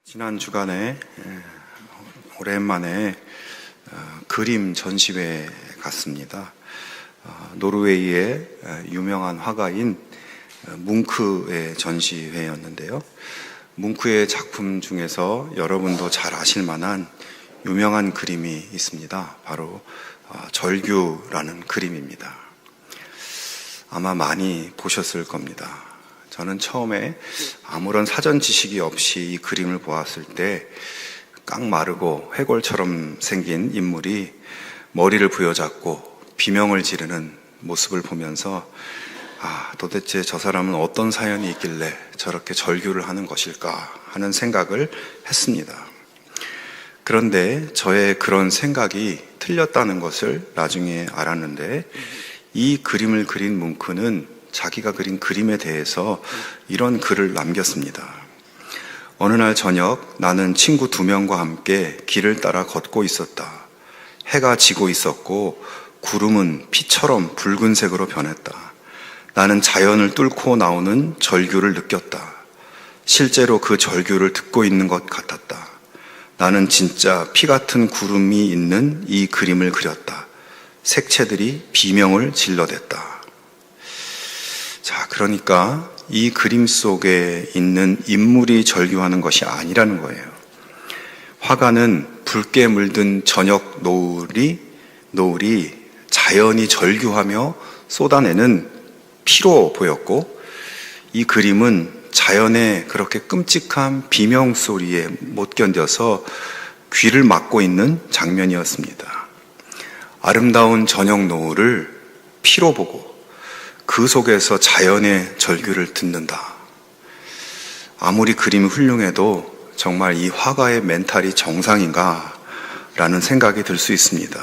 지난 주간에 오랜만에 그림 전시회에 갔습니다. 노르웨이의 유명한 화가인 뭉크의 전시회였는데요. 뭉크의 작품 중에서 여러분도 잘 아실 만한 유명한 그림이 있습니다. 바로 절규라는 그림입니다. 아마 많이 보셨을 겁니다. 저는 처음에 아무런 사전 지식이 없이 이 그림을 보았을 때 깡마르고 해골처럼 생긴 인물이 머리를 부여잡고 비명을 지르는 모습을 보면서 도대체 저 사람은 어떤 사연이 있길래 저렇게 절규를 하는 것일까 하는 생각을 했습니다. 그런데 저의 그런 생각이 틀렸다는 것을 나중에 알았는데, 이 그림을 그린 뭉크는 자기가 그린 그림에 대해서 이런 글을 남겼습니다. 어느 날 저녁, 나는 친구 2명과 함께 길을 따라 걷고 있었다. 해가 지고 있었고 구름은 피처럼 붉은색으로 변했다. 나는 자연을 뚫고 나오는 절규를 느꼈다. 실제로 그 절규를 듣고 있는 것 같았다. 나는 진짜 피 같은 구름이 있는 이 그림을 그렸다. 색채들이 비명을 질러댔다. 자, 그러니까 이 그림 속에 있는 인물이 절규하는 것이 아니라는 거예요. 화가는 붉게 물든 저녁 노을이 자연이 절규하며 쏟아내는 피로 보였고, 이 그림은 자연의 그렇게 끔찍한 비명 소리에 못 견뎌서 귀를 막고 있는 장면이었습니다. 아름다운 저녁 노을을 피로 보고 그 속에서 자연의 절규를 듣는다. 아무리 그림이 훌륭해도 정말 이 화가의 멘탈이 정상인가 라는 생각이 들 수 있습니다.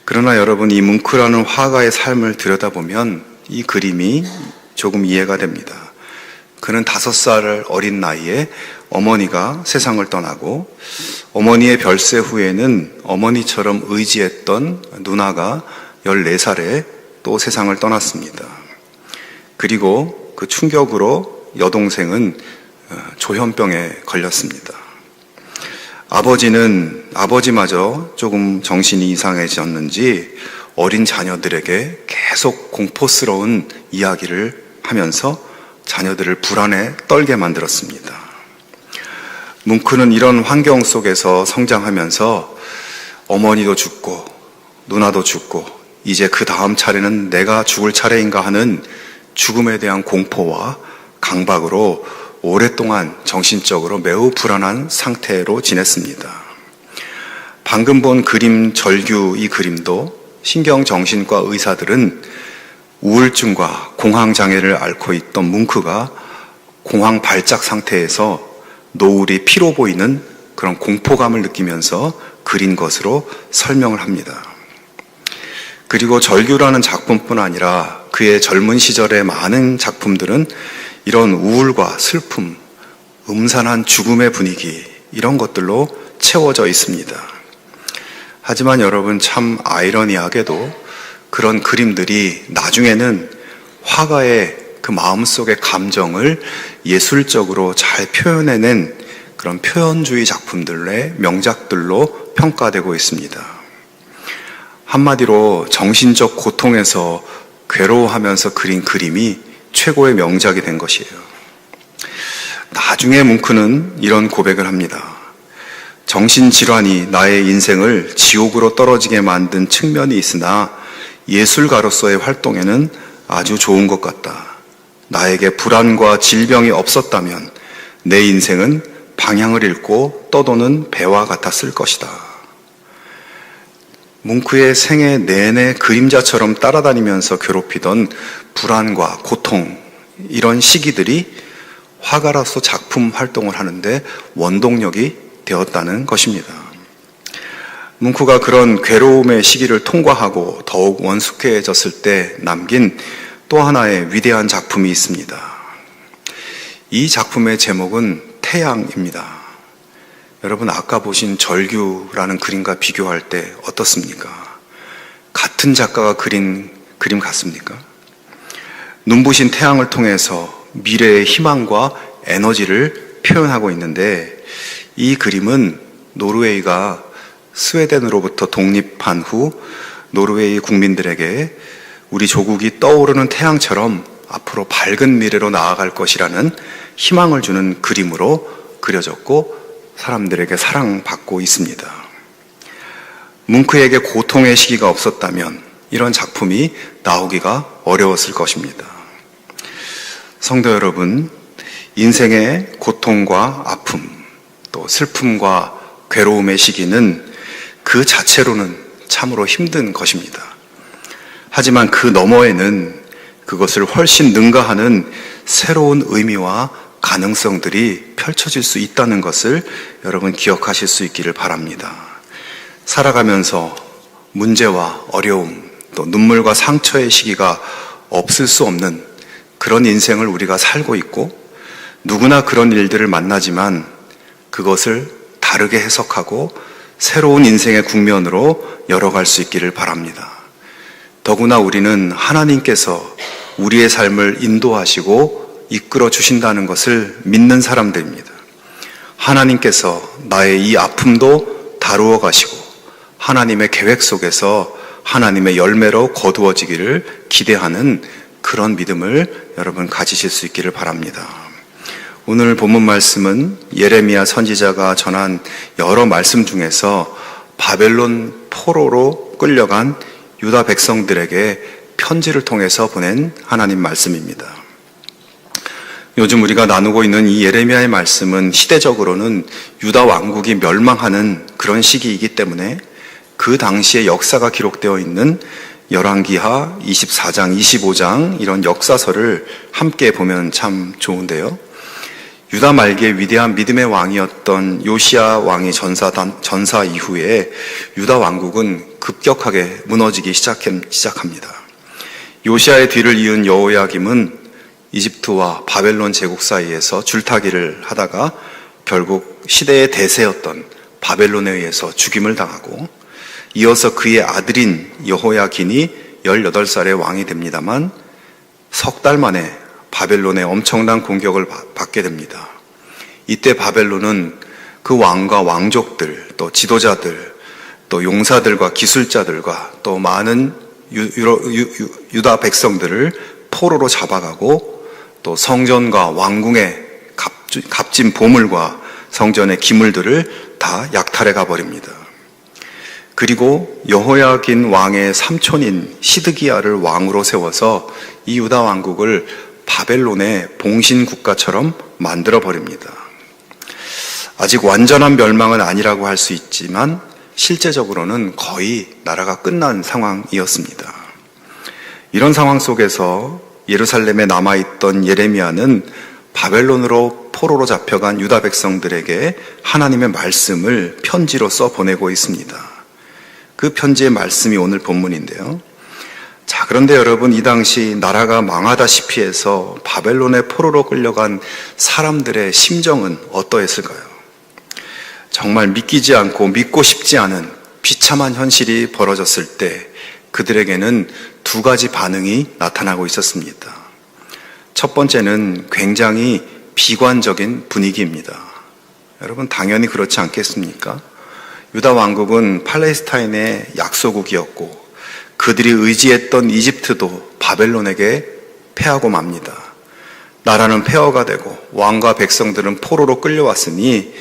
그러나 여러분, 이 뭉크라는 화가의 삶을 들여다보면 이 그림이 조금 이해가 됩니다. 그는 5살 어린 나이에 어머니가 세상을 떠나고, 어머니의 별세 후에는 어머니처럼 의지했던 누나가 14살에 또 세상을 떠났습니다. 그리고 그 충격으로 여동생은 조현병에 걸렸습니다. 아버지마저 조금 정신이 이상해졌는지 어린 자녀들에게 계속 공포스러운 이야기를 하면서 자녀들을 불안에 떨게 만들었습니다. 뭉크는 이런 환경 속에서 성장하면서 어머니도 죽고 누나도 죽고 이제 그 다음 차례는 내가 죽을 차례인가 하는 죽음에 대한 공포와 강박으로 오랫동안 정신적으로 매우 불안한 상태로 지냈습니다. 방금 본 그림 절규, 이 그림도 신경정신과 의사들은 우울증과 공황장애를 앓고 있던 뭉크가 공황 발작 상태에서 노을이 피로 보이는 그런 공포감을 느끼면서 그린 것으로 설명을 합니다. 그리고 절규라는 작품뿐 아니라 그의 젊은 시절의 많은 작품들은 이런 우울과 슬픔, 음산한 죽음의 분위기, 이런 것들로 채워져 있습니다. 하지만 여러분, 참 아이러니하게도 그런 그림들이 나중에는 화가의 그 마음속의 감정을 예술적으로 잘 표현해낸 그런 표현주의 작품들의 명작들로 평가되고 있습니다. 한마디로 정신적 고통에서 괴로워하면서 그린 그림이 최고의 명작이 된 것이에요. 나중에 뭉크는 이런 고백을 합니다. 정신질환이 나의 인생을 지옥으로 떨어지게 만든 측면이 있으나 예술가로서의 활동에는 아주 좋은 것 같다. 나에게 불안과 질병이 없었다면 내 인생은 방향을 잃고 떠도는 배와 같았을 것이다. 뭉크의 생애 내내 그림자처럼 따라다니면서 괴롭히던 불안과 고통, 이런 시기들이 화가로서 작품 활동을 하는데 원동력이 되었다는 것입니다. 뭉크가 그런 괴로움의 시기를 통과하고 더욱 원숙해졌을 때 남긴 또 하나의 위대한 작품이 있습니다. 이 작품의 제목은 태양입니다. 여러분, 아까 보신 절규라는 그림과 비교할 때 어떻습니까? 같은 작가가 그린 그림 같습니까? 눈부신 태양을 통해서 미래의 희망과 에너지를 표현하고 있는데, 이 그림은 노르웨이가 스웨덴으로부터 독립한 후 노르웨이 국민들에게 우리 조국이 떠오르는 태양처럼 앞으로 밝은 미래로 나아갈 것이라는 희망을 주는 그림으로 그려졌고 사람들에게 사랑받고 있습니다. 뭉크에게 고통의 시기가 없었다면 이런 작품이 나오기가 어려웠을 것입니다. 성도 여러분, 인생의 고통과 아픔, 또 슬픔과 괴로움의 시기는 그 자체로는 참으로 힘든 것입니다. 하지만 그 너머에는 그것을 훨씬 능가하는 새로운 의미와 가능성들이 펼쳐질 수 있다는 것을 여러분 기억하실 수 있기를 바랍니다. 살아가면서 문제와 어려움, 또 눈물과 상처의 시기가 없을 수 없는 그런 인생을 우리가 살고 있고, 누구나 그런 일들을 만나지만 그것을 다르게 해석하고 새로운 인생의 국면으로 열어갈 수 있기를 바랍니다. 더구나 우리는 하나님께서 우리의 삶을 인도하시고 이끌어 주신다는 것을 믿는 사람들입니다. 하나님께서 나의 이 아픔도 다루어 가시고 하나님의 계획 속에서 하나님의 열매로 거두어지기를 기대하는 그런 믿음을 여러분 가지실 수 있기를 바랍니다. 오늘 본문 말씀은 예레미야 선지자가 전한 여러 말씀 중에서 바벨론 포로로 끌려간 유다 백성들에게 편지를 통해서 보낸 하나님 말씀입니다. 요즘 우리가 나누고 있는 이 예레미야의 말씀은 시대적으로는 유다 왕국이 멸망하는 그런 시기이기 때문에 그 당시의 역사가 기록되어 있는 열왕기하 24장, 25장 이런 역사서를 함께 보면 참 좋은데요. 유다 말기의 위대한 믿음의 왕이었던 요시야 왕의 전사 이후에 유다 왕국은 급격하게 무너지기 시작합니다. 요시야의 뒤를 이은 여호야김은 이집트와 바벨론 제국 사이에서 줄타기를 하다가 결국 시대의 대세였던 바벨론에 의해서 죽임을 당하고, 이어서 그의 아들인 여호야긴이 18살의 왕이 됩니다만 석 달 만에 바벨론의 엄청난 공격을 받게 됩니다. 이때 바벨론은 그 왕과 왕족들, 또 지도자들, 또 용사들과 기술자들과 또 많은 유다 백성들을 포로로 잡아가고, 또 성전과 왕궁의 값진 보물과 성전의 기물들을 다 약탈해 가버립니다. 그리고 여호야긴 왕의 삼촌인 시드기야를 왕으로 세워서 이 유다 왕국을 바벨론의 봉신 국가처럼 만들어 버립니다. 아직 완전한 멸망은 아니라고 할 수 있지만 실제적으로는 거의 나라가 끝난 상황이었습니다. 이런 상황 속에서 예루살렘에 남아있던 예레미야는 바벨론으로 포로로 잡혀간 유다 백성들에게 하나님의 말씀을 편지로 써 보내고 있습니다. 그 편지의 말씀이 오늘 본문인데요. 자, 그런데 여러분, 이 당시 나라가 망하다시피 해서 바벨론의 포로로 끌려간 사람들의 심정은 어떠했을까요? 정말 믿기지 않고 믿고 싶지 않은 비참한 현실이 벌어졌을 때 그들에게는 두 가지 반응이 나타나고 있었습니다. 첫 번째는 굉장히 비관적인 분위기입니다. 여러분, 당연히 그렇지 않겠습니까? 유다 왕국은 팔레스타인의 약소국이었고 그들이 의지했던 이집트도 바벨론에게 패하고 맙니다. 나라는 폐허가 되고 왕과 백성들은 포로로 끌려왔으니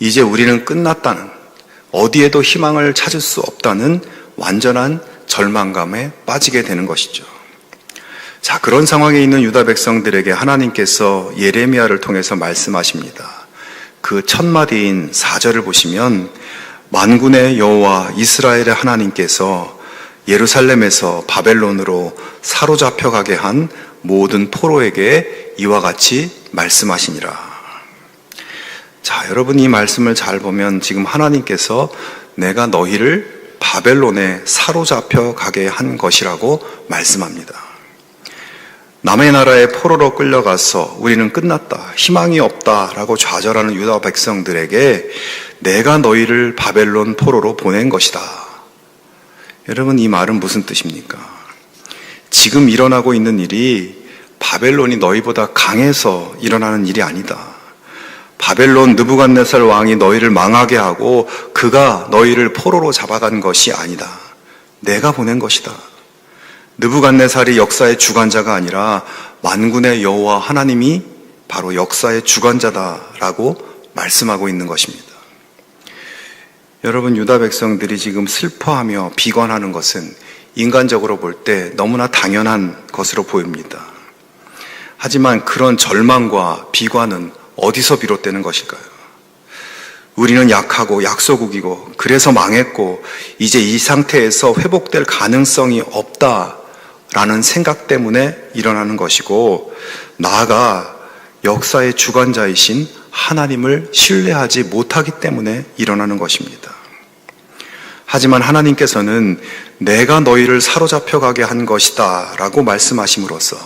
이제 우리는 끝났다는, 어디에도 희망을 찾을 수 없다는 완전한 절망감에 빠지게 되는 것이죠. 자, 그런 상황에 있는 유다 백성들에게 하나님께서 예레미야를 통해서 말씀하십니다. 그 첫 마디인 4절을 보시면 만군의 여호와 이스라엘의 하나님께서 예루살렘에서 바벨론으로 사로잡혀가게 한 모든 포로에게 이와 같이 말씀하시니라. 자, 여러분, 이 말씀을 잘 보면 지금 하나님께서 내가 너희를 바벨론에 사로잡혀가게 한 것이라고 말씀합니다. 남의 나라에 포로로 끌려가서 우리는 끝났다, 희망이 없다라고 좌절하는 유다 백성들에게 내가 너희를 바벨론 포로로 보낸 것이다. 여러분, 이 말은 무슨 뜻입니까? 지금 일어나고 있는 일이 바벨론이 너희보다 강해서 일어나는 일이 아니다. 바벨론 느부갓네살 왕이 너희를 망하게 하고 그가 너희를 포로로 잡아간 것이 아니다. 내가 보낸 것이다. 느부갓네살이 역사의 주관자가 아니라 만군의 여호와 하나님이 바로 역사의 주관자다라고 말씀하고 있는 것입니다. 여러분, 유다 백성들이 지금 슬퍼하며 비관하는 것은 인간적으로 볼 때 너무나 당연한 것으로 보입니다. 하지만 그런 절망과 비관은 어디서 비롯되는 것일까요? 우리는 약하고 약소국이고 그래서 망했고 이제 이 상태에서 회복될 가능성이 없다라는 생각 때문에 일어나는 것이고, 나아가 역사의 주관자이신 하나님을 신뢰하지 못하기 때문에 일어나는 것입니다. 하지만 하나님께서는 내가 너희를 사로잡혀 가게 한 것이다 라고 말씀하심으로써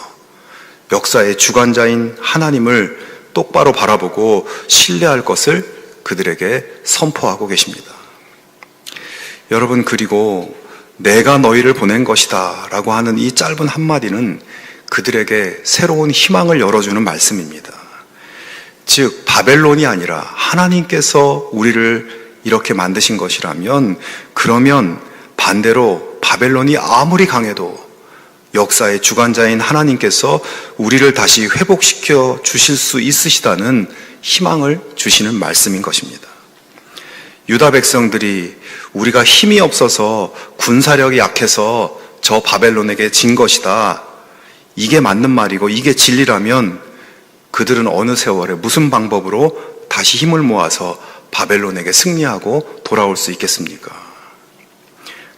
역사의 주관자인 하나님을 똑바로 바라보고 신뢰할 것을 그들에게 선포하고 계십니다. 여러분, 그리고 내가 너희를 보낸 것이다 라고 하는 이 짧은 한마디는 그들에게 새로운 희망을 열어주는 말씀입니다. 즉, 바벨론이 아니라 하나님께서 우리를 이렇게 만드신 것이라면, 그러면 반대로 바벨론이 아무리 강해도 역사의 주관자인 하나님께서 우리를 다시 회복시켜 주실 수 있으시다는 희망을 주시는 말씀인 것입니다. 유다 백성들이 우리가 힘이 없어서 군사력이 약해서 저 바벨론에게 진 것이다, 이게 맞는 말이고 이게 진리라면 그들은 어느 세월에 무슨 방법으로 다시 힘을 모아서 바벨론에게 승리하고 돌아올 수 있겠습니까?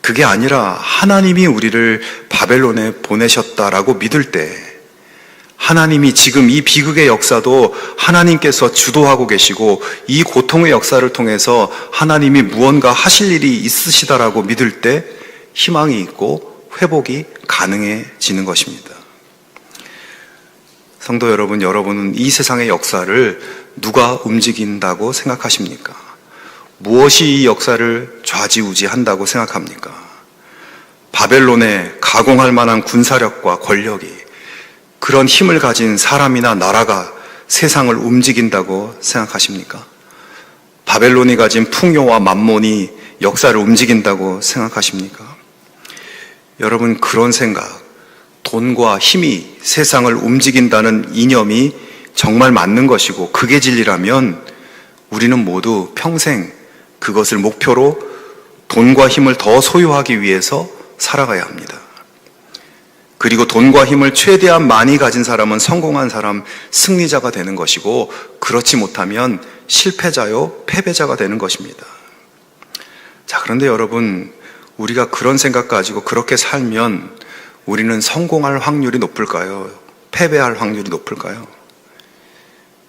그게 아니라 하나님이 우리를 바벨론에 보내셨다라고 믿을 때, 하나님이 지금 이 비극의 역사도 하나님께서 주도하고 계시고 이 고통의 역사를 통해서 하나님이 무언가 하실 일이 있으시다라고 믿을 때 희망이 있고 회복이 가능해지는 것입니다. 성도 여러분, 여러분은 이 세상의 역사를 누가 움직인다고 생각하십니까? 무엇이 이 역사를 좌지우지한다고 생각합니까? 바벨론에 가공할 만한 군사력과 권력이, 그런 힘을 가진 사람이나 나라가 세상을 움직인다고 생각하십니까? 바벨론이 가진 풍요와 만몬이 역사를 움직인다고 생각하십니까? 여러분, 그런 생각, 돈과 힘이 세상을 움직인다는 이념이 정말 맞는 것이고 그게 진리라면 우리는 모두 평생 그것을 목표로 돈과 힘을 더 소유하기 위해서 살아가야 합니다. 그리고 돈과 힘을 최대한 많이 가진 사람은 성공한 사람, 승리자가 되는 것이고, 그렇지 못하면 실패자요, 패배자가 되는 것입니다. 자, 그런데 여러분, 우리가 그런 생각 가지고 그렇게 살면 우리는 성공할 확률이 높을까요? 패배할 확률이 높을까요?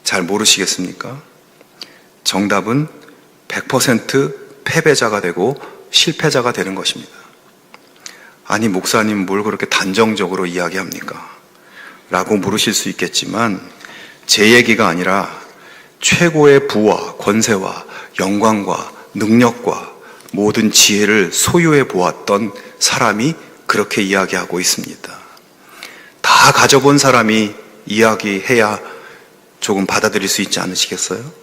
잘 모르시겠습니까? 정답은 100% 패배자가 되고 실패자가 되는 것입니다. 아니, 목사님 뭘 그렇게 단정적으로 이야기합니까? 라고 물으실 수 있겠지만, 제 얘기가 아니라 최고의 부와 권세와 영광과 능력과 모든 지혜를 소유해 보았던 사람이 그렇게 이야기하고 있습니다. 다 가져본 사람이 이야기해야 조금 받아들일 수 있지 않으시겠어요?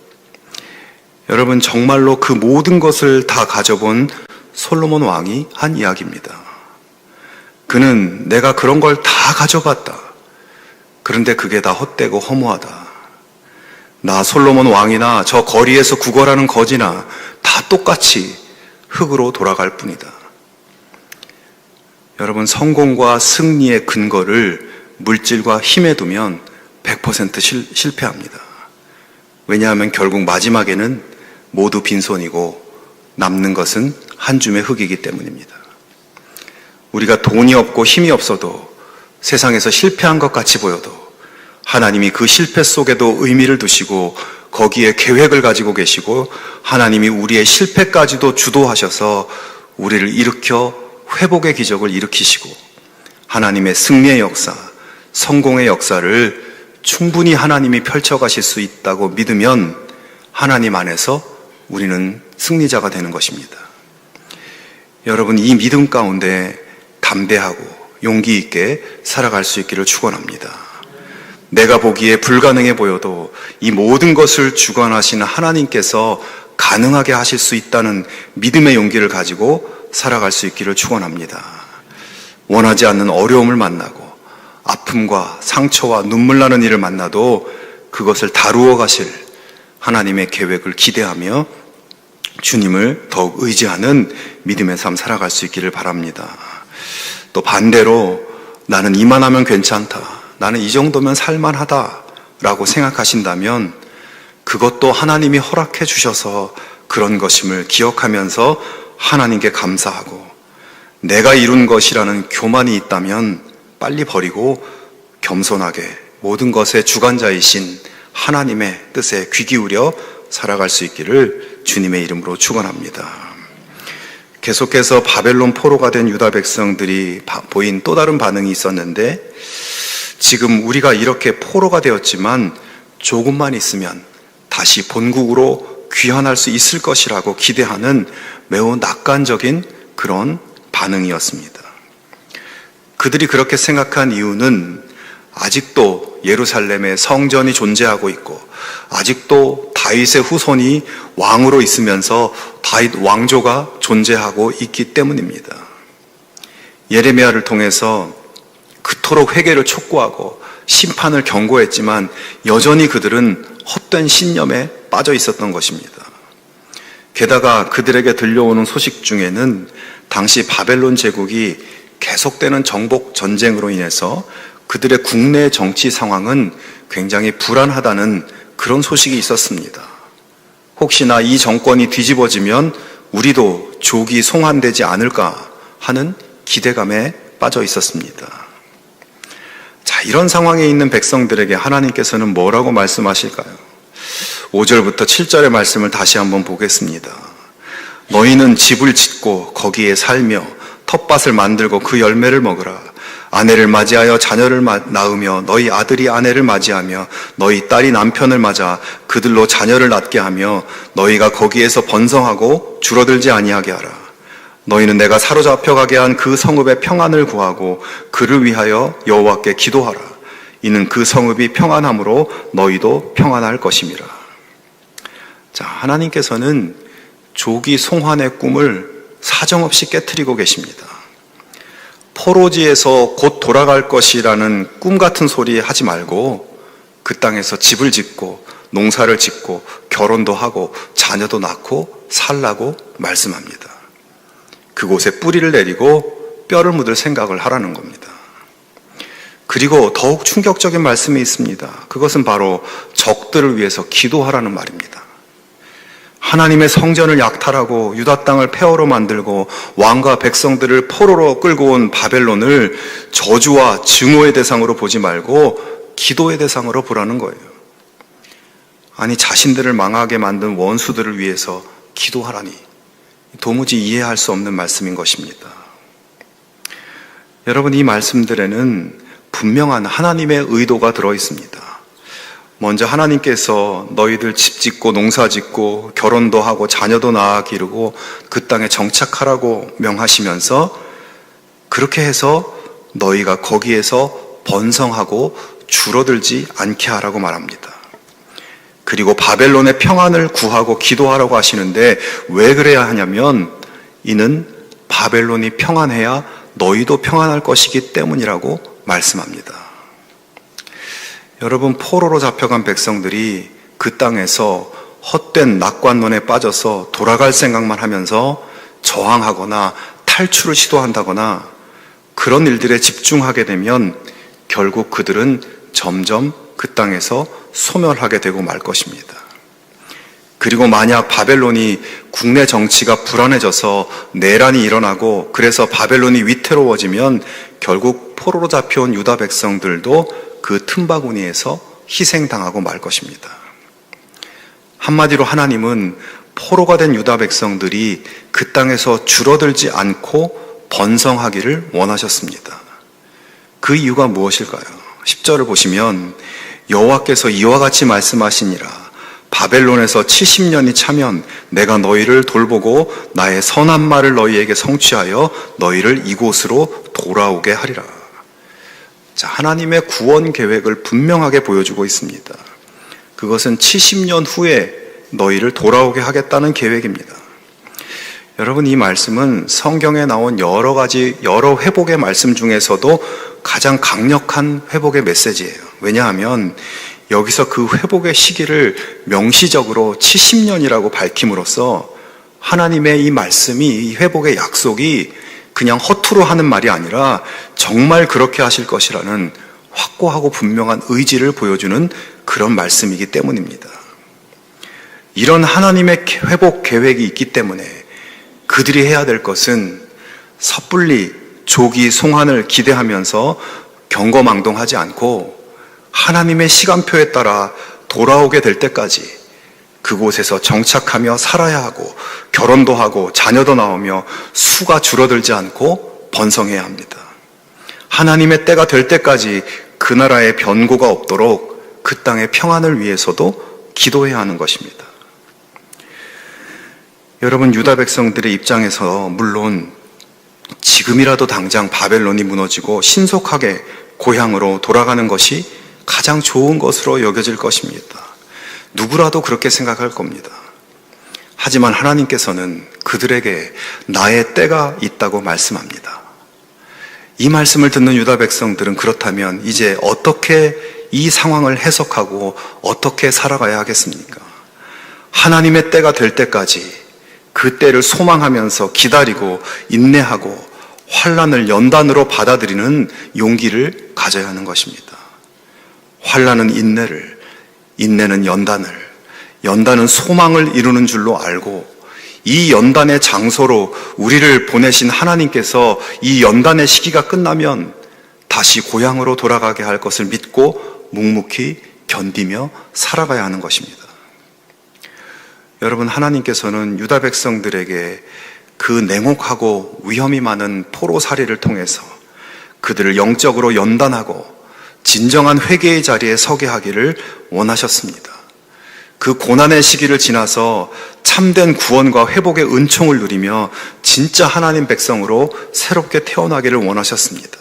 여러분, 정말로 그 모든 것을 다 가져본 솔로몬 왕이 한 이야기입니다. 그는 내가 그런 걸 다 가져봤다. 그런데 그게 다 헛되고 허무하다. 나 솔로몬 왕이나 저 거리에서 구걸하는 거지나 다 똑같이 흙으로 돌아갈 뿐이다. 여러분, 성공과 승리의 근거를 물질과 힘에 두면 100% 실패합니다. 왜냐하면 결국 마지막에는 모두 빈손이고 남는 것은 한 줌의 흙이기 때문입니다. 우리가 돈이 없고 힘이 없어도 세상에서 실패한 것 같이 보여도 하나님이 그 실패 속에도 의미를 두시고 거기에 계획을 가지고 계시고 하나님이 우리의 실패까지도 주도하셔서 우리를 일으켜 회복의 기적을 일으키시고 하나님의 승리의 역사, 성공의 역사를 충분히 하나님이 펼쳐가실 수 있다고 믿으면 하나님 안에서 우리는 승리자가 되는 것입니다. 여러분, 이 믿음 가운데 담대하고 용기 있게 살아갈 수 있기를 축원합니다. 내가 보기에 불가능해 보여도 이 모든 것을 주관하시는 하나님께서 가능하게 하실 수 있다는 믿음의 용기를 가지고 살아갈 수 있기를 축원합니다. 원하지 않는 어려움을 만나고 아픔과 상처와 눈물 나는 일을 만나도 그것을 다루어 가실 하나님의 계획을 기대하며 주님을 더욱 의지하는 믿음의 삶 살아갈 수 있기를 바랍니다. 또 반대로 나는 이만하면 괜찮다, 나는 이 정도면 살만하다라고 생각하신다면 그것도 하나님이 허락해 주셔서 그런 것임을 기억하면서 하나님께 감사하고, 내가 이룬 것이라는 교만이 있다면 빨리 버리고 겸손하게 모든 것의 주관자이신 하나님의 뜻에 귀 기울여 살아갈 수 있기를 주님의 이름으로 축원합니다. 계속해서 바벨론 포로가 된 유다 백성들이 보인 또 다른 반응이 있었는데, 지금 우리가 이렇게 포로가 되었지만 조금만 있으면 다시 본국으로 귀환할 수 있을 것이라고 기대하는 매우 낙관적인 그런 반응이었습니다. 그들이 그렇게 생각한 이유는 아직도 예루살렘에 성전이 존재하고 있고 아직도 다윗의 후손이 왕으로 있으면서 다윗 왕조가 존재하고 있기 때문입니다. 예레미야를 통해서 그토록 회개를 촉구하고 심판을 경고했지만 여전히 그들은 헛된 신념에 빠져 있었던 것입니다. 게다가 그들에게 들려오는 소식 중에는 당시 바벨론 제국이 계속되는 정복 전쟁으로 인해서 그들의 국내 정치 상황은 굉장히 불안하다는 그런 소식이 있었습니다. 혹시나 이 정권이 뒤집어지면 우리도 족이 송환되지 않을까 하는 기대감에 빠져 있었습니다. 자, 이런 상황에 있는 백성들에게 하나님께서는 뭐라고 말씀하실까요? 5절부터 7절의 말씀을 다시 한번 보겠습니다. 너희는 집을 짓고 거기에 살며 텃밭을 만들고 그 열매를 먹으라. 아내를 맞이하여 자녀를 낳으며 너희 아들이 아내를 맞이하며 너희 딸이 남편을 맞아 그들로 자녀를 낳게 하며 너희가 거기에서 번성하고 줄어들지 아니하게 하라. 너희는 내가 사로잡혀 가게 한 그 성읍의 평안을 구하고 그를 위하여 여호와께 기도하라. 이는 그 성읍이 평안함으로 너희도 평안할 것임이라. 자, 하나님께서는 조기 송환의 꿈을 사정없이 깨트리고 계십니다. 포로지에서 곧 돌아갈 것이라는 꿈 같은 소리 하지 말고 그 땅에서 집을 짓고 농사를 짓고 결혼도 하고 자녀도 낳고 살라고 말씀합니다. 그곳에 뿌리를 내리고 뼈를 묻을 생각을 하라는 겁니다. 그리고 더욱 충격적인 말씀이 있습니다. 그것은 바로 적들을 위해서 기도하라는 말입니다. 하나님의 성전을 약탈하고 유다 땅을 폐허로 만들고 왕과 백성들을 포로로 끌고 온 바벨론을 저주와 증오의 대상으로 보지 말고 기도의 대상으로 보라는 거예요. 아니, 자신들을 망하게 만든 원수들을 위해서 기도하라니 도무지 이해할 수 없는 말씀인 것입니다. 여러분, 이 말씀들에는 분명한 하나님의 의도가 들어 있습니다. 먼저 하나님께서 너희들 집 짓고 농사 짓고 결혼도 하고 자녀도 낳아 기르고 그 땅에 정착하라고 명하시면서 그렇게 해서 너희가 거기에서 번성하고 줄어들지 않게 하라고 말합니다. 그리고 바벨론의 평안을 구하고 기도하라고 하시는데 왜 그래야 하냐면 이는 바벨론이 평안해야 너희도 평안할 것이기 때문이라고 말씀합니다. 여러분, 포로로 잡혀간 백성들이 그 땅에서 헛된 낙관론에 빠져서 돌아갈 생각만 하면서 저항하거나 탈출을 시도한다거나 그런 일들에 집중하게 되면 결국 그들은 점점 그 땅에서 소멸하게 되고 말 것입니다. 그리고 만약 바벨론이 국내 정치가 불안해져서 내란이 일어나고 그래서 바벨론이 위태로워지면 결국 포로로 잡혀온 유다 백성들도 그 틈바구니에서 희생당하고 말 것입니다. 한마디로 하나님은 포로가 된 유다 백성들이 그 땅에서 줄어들지 않고 번성하기를 원하셨습니다. 그 이유가 무엇일까요? 10절을 보시면 여호와께서 이와 같이 말씀하시니라. 바벨론에서 70년이 차면 내가 너희를 돌보고 나의 선한 말을 너희에게 성취하여 너희를 이곳으로 돌아오게 하리라. 자, 하나님의 구원 계획을 분명하게 보여주고 있습니다. 그것은 70년 후에 너희를 돌아오게 하겠다는 계획입니다. 여러분, 이 말씀은 성경에 나온 여러 회복의 말씀 중에서도 가장 강력한 회복의 메시지예요. 왜냐하면 여기서 그 회복의 시기를 명시적으로 70년이라고 밝힘으로써 하나님의 이 말씀이, 이 회복의 약속이 그냥 허투루 하는 말이 아니라 정말 그렇게 하실 것이라는 확고하고 분명한 의지를 보여주는 그런 말씀이기 때문입니다. 이런 하나님의 회복 계획이 있기 때문에 그들이 해야 될 것은 섣불리 조기 송환을 기대하면서 경거망동하지 않고 하나님의 시간표에 따라 돌아오게 될 때까지 그곳에서 정착하며 살아야 하고 결혼도 하고 자녀도 나오며 수가 줄어들지 않고 번성해야 합니다. 하나님의 때가 될 때까지 그 나라의 변고가 없도록 그 땅의 평안을 위해서도 기도해야 하는 것입니다. 여러분, 유다 백성들의 입장에서 물론 지금이라도 당장 바벨론이 무너지고 신속하게 고향으로 돌아가는 것이 가장 좋은 것으로 여겨질 것입니다. 누구라도 그렇게 생각할 겁니다. 하지만 하나님께서는 그들에게 나의 때가 있다고 말씀합니다. 이 말씀을 듣는 유다 백성들은 그렇다면 이제 어떻게 이 상황을 해석하고 어떻게 살아가야 하겠습니까? 하나님의 때가 될 때까지 그 때를 소망하면서 기다리고 인내하고 환난을 연단으로 받아들이는 용기를 가져야 하는 것입니다. 환난은 인내를, 인내는 연단을, 연단은 소망을 이루는 줄로 알고 이 연단의 장소로 우리를 보내신 하나님께서 이 연단의 시기가 끝나면 다시 고향으로 돌아가게 할 것을 믿고 묵묵히 견디며 살아가야 하는 것입니다. 여러분, 하나님께서는 유다 백성들에게 그 냉혹하고 위험이 많은 포로살이를 통해서 그들을 영적으로 연단하고 진정한 회개의 자리에 서게 하기를 원하셨습니다. 그 고난의 시기를 지나서 참된 구원과 회복의 은총을 누리며 진짜 하나님 백성으로 새롭게 태어나기를 원하셨습니다.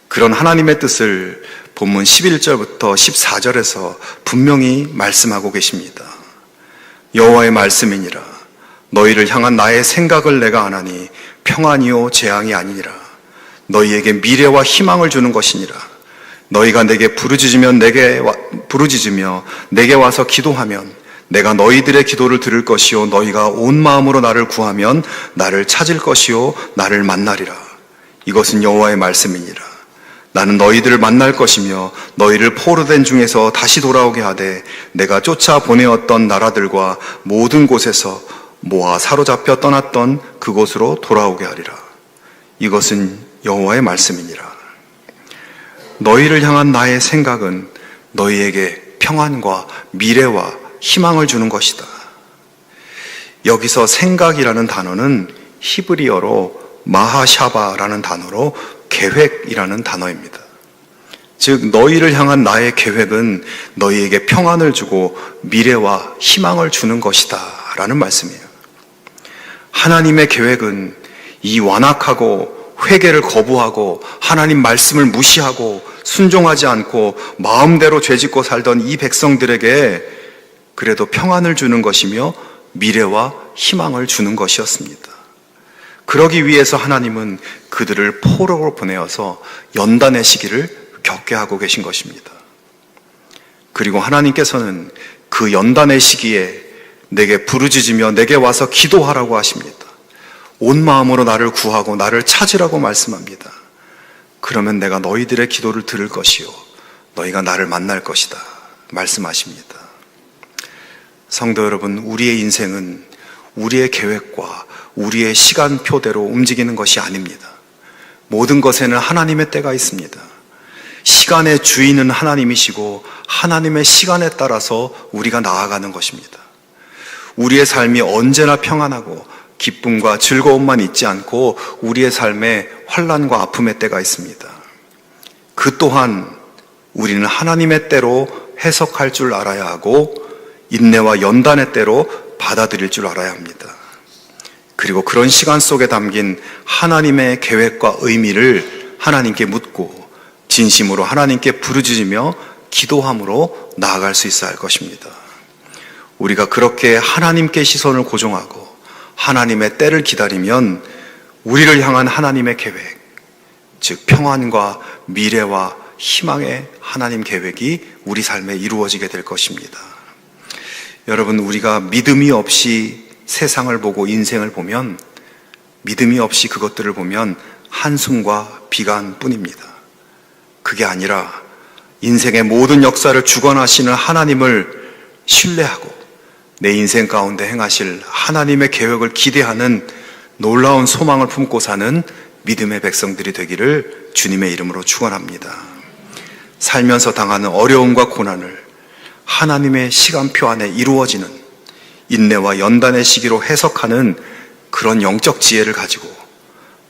그런 하나님의 뜻을 본문 11절부터 14절에서 분명히 말씀하고 계십니다. 여호와의 말씀이니라. 너희를 향한 나의 생각을 내가 아나니 평안이요 재앙이 아니니라. 너희에게 미래와 희망을 주는 것이니라. 너희가 내게 부르짖으며 내게 와서 기도하면 내가 너희들의 기도를 들을 것이요 너희가 온 마음으로 나를 구하면 나를 찾을 것이요 나를 만나리라. 이것은 여호와의 말씀이니라. 나는 너희들을 만날 것이며 너희를 포로된 중에서 다시 돌아오게 하되 내가 쫓아 보내었던 나라들과 모든 곳에서 모아 사로잡혀 떠났던 그곳으로 돌아오게 하리라. 이것은 여호와의 말씀이니라. 너희를 향한 나의 생각은 너희에게 평안과 미래와 희망을 주는 것이다. 여기서 생각이라는 단어는 히브리어로 마하샤바라는 단어로 계획이라는 단어입니다. 즉, 너희를 향한 나의 계획은 너희에게 평안을 주고 미래와 희망을 주는 것이다 라는 말씀이에요. 하나님의 계획은 이 완악하고 회개를 거부하고 하나님 말씀을 무시하고 순종하지 않고 마음대로 죄짓고 살던 이 백성들에게 그래도 평안을 주는 것이며 미래와 희망을 주는 것이었습니다. 그러기 위해서 하나님은 그들을 포로로 보내어서 연단의 시기를 겪게 하고 계신 것입니다. 그리고 하나님께서는 그 연단의 시기에 내게 부르짖으며 내게 와서 기도하라고 하십니다. 온 마음으로 나를 구하고 나를 찾으라고 말씀합니다. 그러면 내가 너희들의 기도를 들을 것이요 너희가 나를 만날 것이다 말씀하십니다. 성도 여러분, 우리의 인생은 우리의 계획과 우리의 시간표대로 움직이는 것이 아닙니다. 모든 것에는 하나님의 때가 있습니다. 시간의 주인은 하나님이시고 하나님의 시간에 따라서 우리가 나아가는 것입니다. 우리의 삶이 언제나 평안하고 기쁨과 즐거움만 있지 않고 우리의 삶에 환난과 아픔의 때가 있습니다. 그 또한 우리는 하나님의 때로 해석할 줄 알아야 하고 인내와 연단의 때로 받아들일 줄 알아야 합니다. 그리고 그런 시간 속에 담긴 하나님의 계획과 의미를 하나님께 묻고 진심으로 하나님께 부르짖으며 기도함으로 나아갈 수 있어야 할 것입니다. 우리가 그렇게 하나님께 시선을 고정하고 하나님의 때를 기다리면 우리를 향한 하나님의 계획, 즉 평안과 미래와 희망의 하나님 계획이 우리 삶에 이루어지게 될 것입니다. 여러분, 우리가 믿음이 없이 세상을 보고 인생을 보면, 믿음이 없이 그것들을 보면 한숨과 비관뿐입니다. 그게 아니라 인생의 모든 역사를 주관하시는 하나님을 신뢰하고 내 인생 가운데 행하실 하나님의 계획을 기대하는 놀라운 소망을 품고 사는 믿음의 백성들이 되기를 주님의 이름으로 축원합니다. 살면서 당하는 어려움과 고난을 하나님의 시간표 안에 이루어지는 인내와 연단의 시기로 해석하는 그런 영적 지혜를 가지고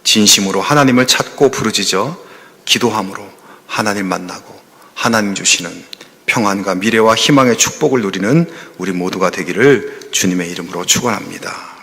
진심으로 하나님을 찾고 부르짖어 기도함으로 하나님 만나고 하나님 주시는 평안과 미래와 희망의 축복을 누리는 우리 모두가 되기를 주님의 이름으로 축원합니다.